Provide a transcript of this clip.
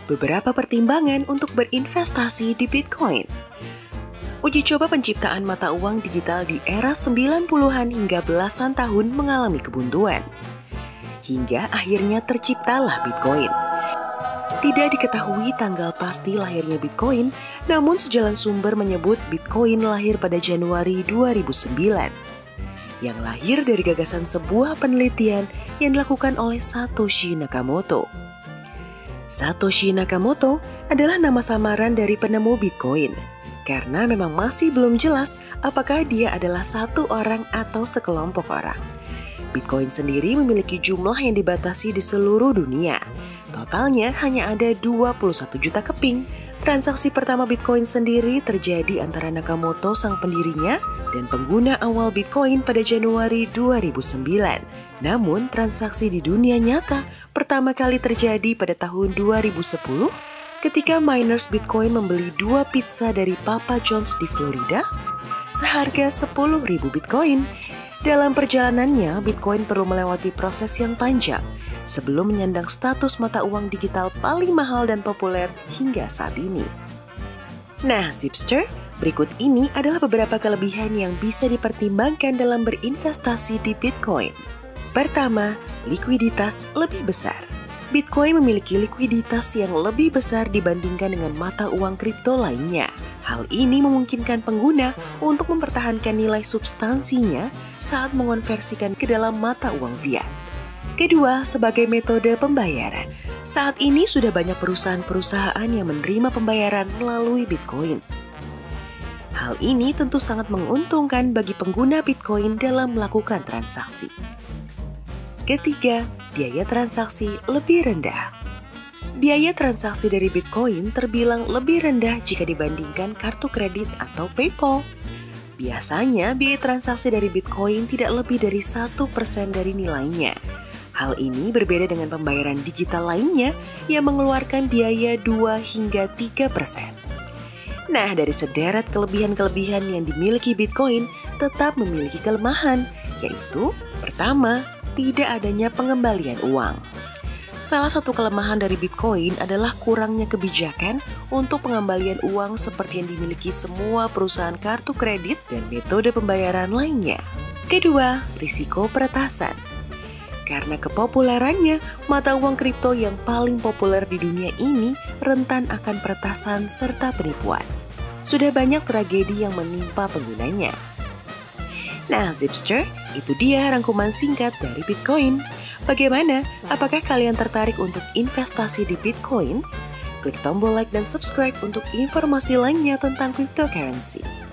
beberapa pertimbangan untuk berinvestasi di Bitcoin. Uji coba penciptaan mata uang digital di era 90-an hingga belasan tahun mengalami kebuntuan. Hingga akhirnya terciptalah Bitcoin. Tidak diketahui tanggal pasti lahirnya Bitcoin, namun sejalan sumber menyebut Bitcoin lahir pada Januari 2009. Yang lahir dari gagasan sebuah penelitian yang dilakukan oleh Satoshi Nakamoto. Satoshi Nakamoto adalah nama samaran dari penemu Bitcoin, karena memang masih belum jelas apakah dia adalah satu orang atau sekelompok orang. Bitcoin sendiri memiliki jumlah yang dibatasi di seluruh dunia. Totalnya hanya ada 21 juta keping. Transaksi pertama Bitcoin sendiri terjadi antara Nakamoto sang pendirinya dan pengguna awal Bitcoin pada Januari 2009. Namun transaksi di dunia nyata pertama kali terjadi pada tahun 2010 ketika miners Bitcoin membeli 2 pizza dari Papa John's di Florida seharga 10.000 Bitcoin. Dalam perjalanannya, Bitcoin perlu melewati proses yang panjang sebelum menyandang status mata uang digital paling mahal dan populer hingga saat ini. Nah, Zipster, berikut ini adalah beberapa kelebihan yang bisa dipertimbangkan dalam berinvestasi di Bitcoin. Pertama, likuiditas lebih besar. Bitcoin memiliki likuiditas yang lebih besar dibandingkan dengan mata uang kripto lainnya. Hal ini memungkinkan pengguna untuk mempertahankan nilai substansinya saat mengonversikan ke dalam mata uang fiat. Kedua, sebagai metode pembayaran. Saat ini sudah banyak perusahaan-perusahaan yang menerima pembayaran melalui Bitcoin. Hal ini tentu sangat menguntungkan bagi pengguna Bitcoin dalam melakukan transaksi. Ketiga, biaya transaksi lebih rendah. Biaya transaksi dari Bitcoin terbilang lebih rendah jika dibandingkan kartu kredit atau PayPal. Biasanya, biaya transaksi dari Bitcoin tidak lebih dari 1% dari nilainya. Hal ini berbeda dengan pembayaran digital lainnya yang mengeluarkan biaya 2 hingga 3%. Nah, dari sederet kelebihan-kelebihan yang dimiliki Bitcoin tetap memiliki kelemahan, yaitu pertama, tidak adanya pengembalian uang. Salah satu kelemahan dari Bitcoin adalah kurangnya kebijakan untuk pengembalian uang seperti yang dimiliki semua perusahaan kartu kredit dan metode pembayaran lainnya. Kedua, risiko peretasan. Karena kepopulerannya, mata uang kripto yang paling populer di dunia ini rentan akan peretasan serta penipuan. Sudah banyak tragedi yang menimpa penggunanya. Nah, Zipster, itu dia rangkuman singkat dari Bitcoin. Bagaimana? Apakah kalian tertarik untuk investasi di Bitcoin? Klik tombol like dan subscribe untuk informasi lainnya tentang cryptocurrency.